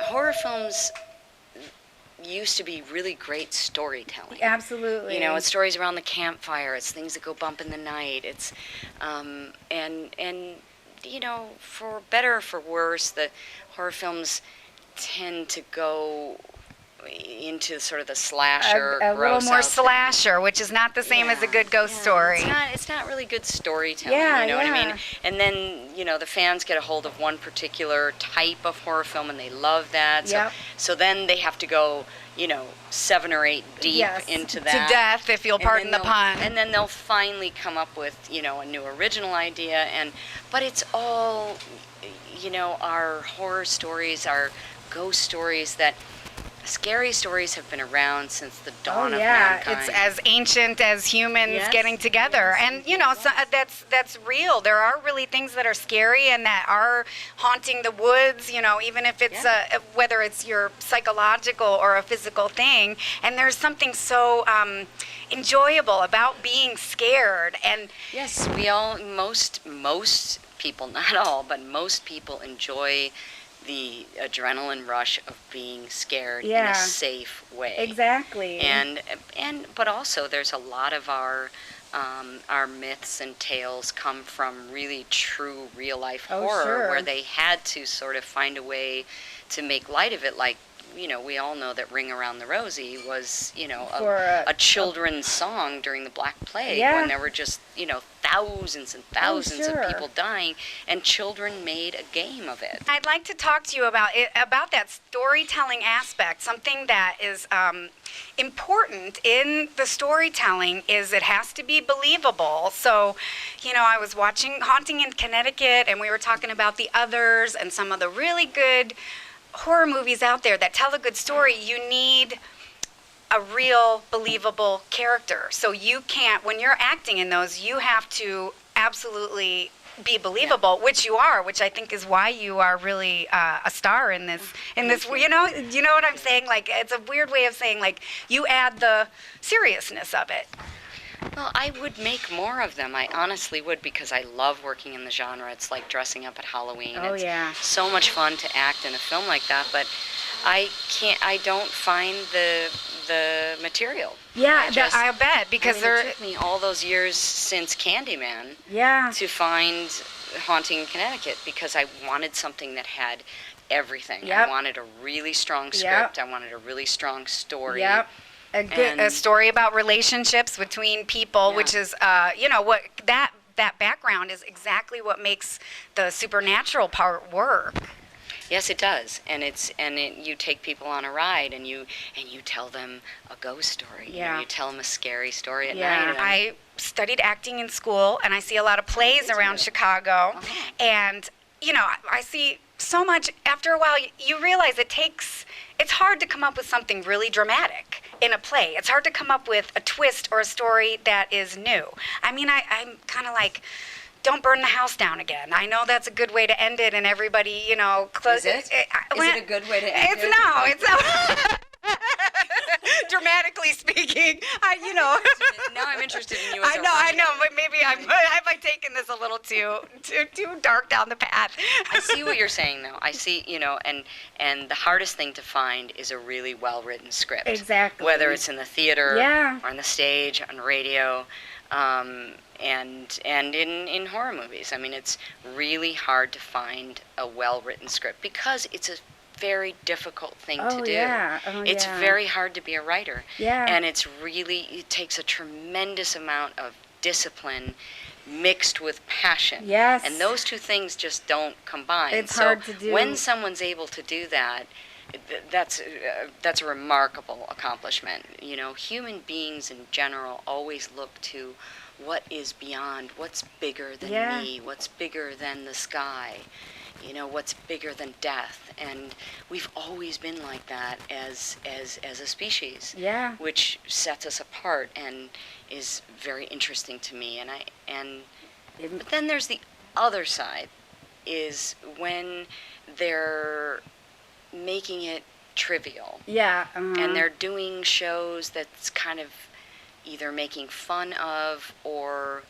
horror films used to be really great storytelling. Absolutely. You know, it's stories around the campfire. It's things that go bump in the night. It's and you know, for better or for worse, the horror films tend to go into sort of the slasher, a little gross more out slasher, which is not the same as a good ghost story. It's not really good storytelling, Yeah, you know what I yeah. mean? And then, you know, the fans get a hold of one particular type of horror film and they love that. Yep. So then they have to go, you know, 7 or 8 deep Yes, into that. to death, if you'll pardon the pun. And then they'll finally come up with, you know, a new original idea. But it's all, you know, our horror stories, our ghost stories that... Scary stories have been around since the dawn of mankind. It's as ancient as humans Yes, getting together. yes, And, you know, so, that's real. There are really things that are scary and that are haunting the woods, you know, even if it's whether it's your psychological or a physical thing. And there's something so enjoyable about being scared. And yes, we all, most people, not all, but most people enjoy the adrenaline rush of being scared in a safe way. Exactly. But also there's a lot of our myths and tales come from really true real life horror where they had to sort of find a way to make light of it. Like, you know, we all know that Ring Around the Rosie was, you know, a children's song during the Black Plague when there were just, you know, thousands and thousands of people dying, and children made a game of it. I'd like to talk to you about that storytelling aspect. Something that is important in the storytelling is it has to be believable. So, you know, I was watching Haunting in Connecticut, and we were talking about The Others and some of the really good horror movies out there that tell a good story. You need a real believable character. So you can't, when you're acting in those, you have to absolutely be believable, which you are, which I think is why you are really a star in this, you know what I'm saying? Like, it's a weird way of saying, like, you add the seriousness of it. Well, I would make more of them. I honestly would, because I love working in the genre. It's like dressing up at Halloween. It's so much fun to act in a film like that, but I don't find the material. Yeah, I bet, because it took me all those years since Candyman to find Haunting in Connecticut, because I wanted something that had everything. I wanted a really strong script. I wanted a really strong story. A story about relationships between people, which is, you know, what that background is exactly what makes the supernatural part work. Yes, it does, and you take people on a ride, and you tell them a ghost story. You know, you tell them a scary story at night. I studied acting in school, and I see a lot of plays around Chicago, and you know, I see so much. After a while, you realize it's hard to come up with something really dramatic in a play. It's hard to come up with a twist or a story that is new. I mean, I'm kind of like, don't burn the house down again. I know that's a good way to end it, and everybody, you know... Is it? Is it a good way to end it? No, it's not. Dramatically speaking, you know... Now I'm interested in you as I know, but maybe have I taken this a little too dark down the path? I see what you're saying, though. I see, you know, and the hardest thing to find is a really well-written script. Exactly. Whether it's in the theater, or on the stage, on radio, and in horror movies. I mean, it's really hard to find a well-written script, because it's a very difficult thing to do. It's very hard to be a writer. And it takes a tremendous amount of discipline mixed with passion. And those two things just don't combine. It's hard to do. When someone's able to do that, that's a remarkable accomplishment. You know, human beings in general always look to what is beyond, what's bigger than me, what's bigger than the sky, you know, what's bigger than death. And we've always been like that as a species, which sets us apart and is very interesting to me. But then there's the other side, is when they're making it trivial. And they're doing shows that's kind of either making fun of or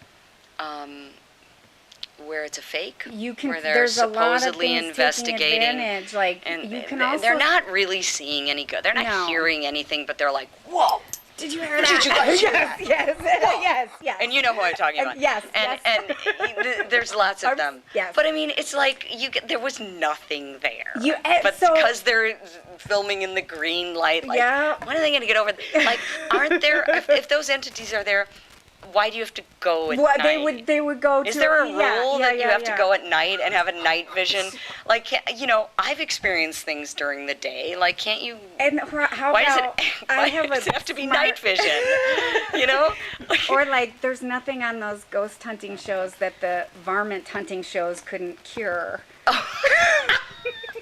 where it's a fake, You can. where they're There's a lot of supposedly things investigating, taking advantage. Like and you can also. they're not really seeing any good. They're not No. hearing anything, but they're like, "Whoa, Did you hear that? Did you guys hear that? Yes. And you know who I'm talking about. Yes, and yes. and there's lots of them. Yes. But I mean, it's like there was nothing there. But so- because they're filming in the green light, like, Yeah. when are they going to get over? Like, aren't there? If those entities are there, why do you have to go at Well, night? they would go to. Is there a yeah, rule yeah, that you yeah, have yeah. to go at night and have a night vision? Like, I've experienced things during the day. Like, can't you? And how Why about I have does a it have to be smart- night vision? Like, Or like, there's nothing on those ghost hunting shows that the varmint hunting shows couldn't cure.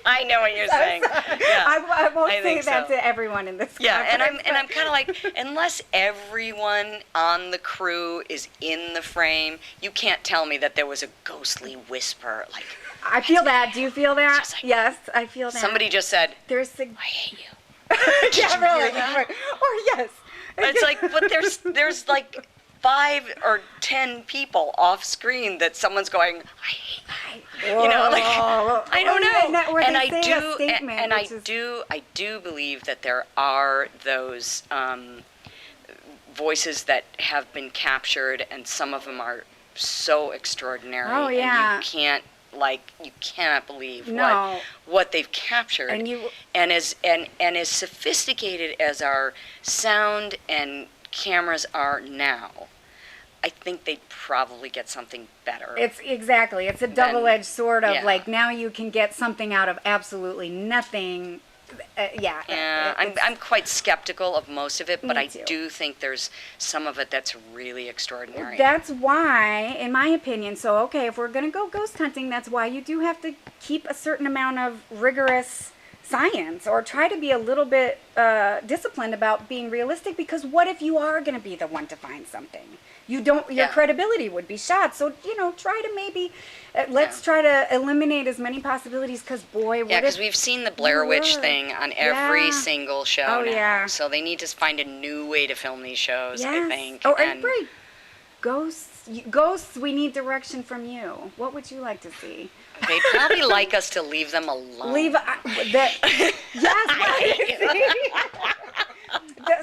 I know what you're saying. Yeah, I won't I say think that so. to everyone in this. Yeah, and I'm conference, kind of like, unless everyone on the crew is in the frame, you can't tell me that there was a ghostly whisper. Like, I feel that. Do you feel that? Just like- Yes, I feel that. somebody just said, There's "I hate you." yeah, you hear really. that? Or yes. It's like, but there's like 5 or 10 people off screen that someone's going, "I hate you." Like, I don't know. And I do believe that there are those voices that have been captured, and some of them are so extraordinary. Oh, yeah. And you cannot believe No. what they've captured. And as sophisticated as our sound and cameras are now, I think they'd probably get something better. It's a double-edged sword of yeah. like, now you can get something out of absolutely nothing. I'm quite skeptical of most of it, but Me I too. do think there's some of it that's really extraordinary. That's why, in my opinion, so okay, if we're going to go ghost hunting, that's why you do have to keep a certain amount of rigorous science, or try to be a little bit disciplined about being realistic, because what if you are going to be the one to find something? Your credibility would be shot. So, try to maybe, let's try to eliminate as many possibilities, because boy, what because if we've seen the Blair Witch thing on every Yeah. single show Oh, now. yeah. So they need to find a new way to film these shows, I think. Oh, and great. Ghosts, we need direction from you. What would you like to see? They'd probably like us to leave them alone.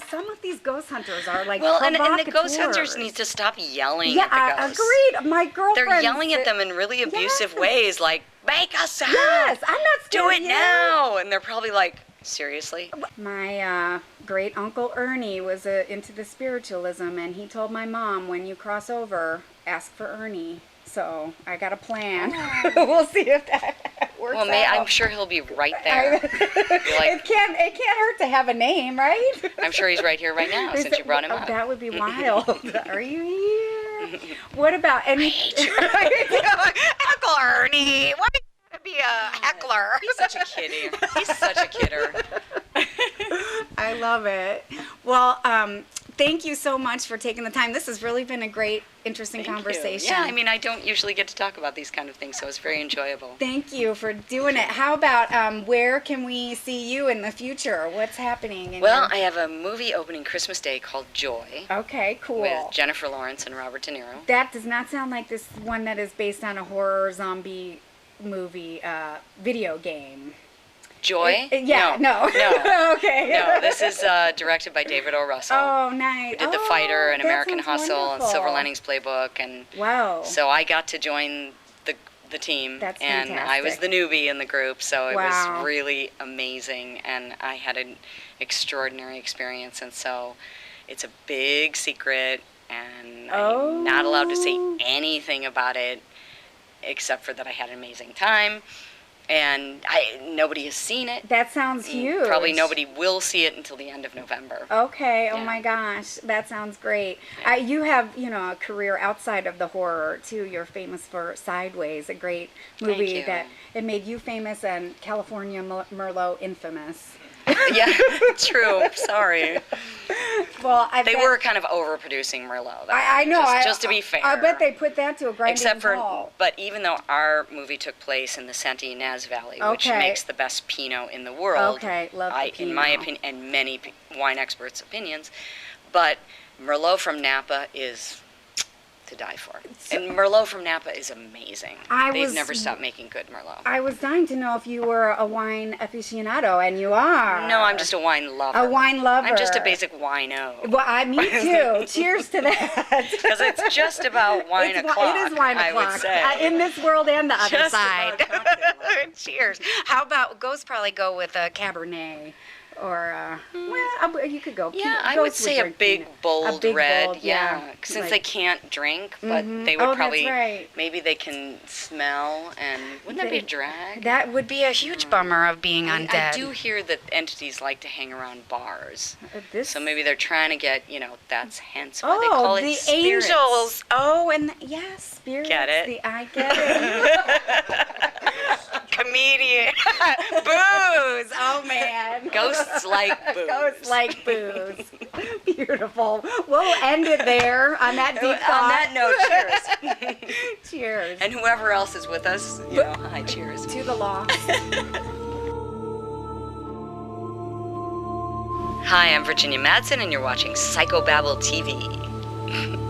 Some of these ghost hunters are like Well, and the ghost hunters provocateurs. need to stop yelling Yeah, at the ghosts. agreed. My girlfriend. They're yelling at them in really abusive ways, like, "Make us sound! Yes, I'm not Do scared it yet." now!" And they're probably like, "Seriously?" My great uncle Ernie was into the spiritualism, and he told my mom, when you cross over, ask for Ernie. So I got a plan. We'll see if that works Well, out. I'm sure he'll be right there. It can't hurt to have a name, right? I'm sure he's right here right now since you brought him up. That would be wild. Are you here? What about any? Uncle Ernie, why do you want to be a heckler? He's such a kiddie. He's such a kidder. I love it. Well, thank you so much for taking the time. This has really been a great, interesting Thank you. conversation. Yeah, I mean, I don't usually get to talk about these kind of things, so it's very enjoyable. Thank you for doing it. How about where can we see you in the future? What's happening? Well, I have a movie opening Christmas Day called Joy Okay, cool. with Jennifer Lawrence and Robert De Niro. That does not sound like this one that is based on a horror zombie movie video game. Joy? No. Okay. No, this is directed by David O. Russell. Oh, nice. Who did The Fighter and that American sounds Hustle and wonderful. Silver Linings Playbook, and Wow. so I got to join the team, That's and I was the fantastic. newbie in the group, so it Wow. was really amazing, and I had an extraordinary experience. And so it's a big secret, and I'm not allowed to say anything about it except for that I had an amazing time. And nobody has seen it. That sounds huge. Probably nobody will see it until the end of November. Okay. Oh Yeah. my gosh, that sounds great. You have, a career outside of the horror too. You're famous for Sideways, a great movie you. that it made you famous and California Merlot infamous. Yeah, true. Sorry. Well, They were kind of overproducing Merlot. Though. I know. Just to be fair. I bet they put that to a grinding Except for, halt. but even though our movie took place in the Saint Ynez Valley, which Okay. makes the best Pinot in the world, Okay, love the in my Pinot. opinion, and many wine experts' opinions, but Merlot from Napa is to die for. And Merlot from Napa is amazing. They've never stopped making good Merlot. I was dying to know if you were a wine aficionado, and you are. No, I'm just a wine lover. A wine lover. I'm just a basic wino. Well, me too. Cheers to that. Because it's just about wine o'clock. It is wine o'clock. I would say. In this world and the other Just side. about cocktail. Cheers. How about, probably go with a Cabernet. Or, well, you could go. Yeah, I would say a big, bold red. Bold, yeah. Since they can't drink, but they would probably, that's right. maybe they can smell, and wouldn't that be a drag? That would be a huge bummer of being undead. I do hear that entities like to hang around bars. So maybe they're trying to get, that's hence why they call it the spirits. Angels. Yes, spirits. Get it? I get it. Comedian. Booze. Oh, man. Ghosts like booze. Ghosts like booze. Beautiful. We'll end it there on that deep thought. On that note, cheers. Cheers. And whoever else is with us, hi, cheers. To the lost. Hi, I'm Virginia Madsen, and you're watching Psychobabble TV.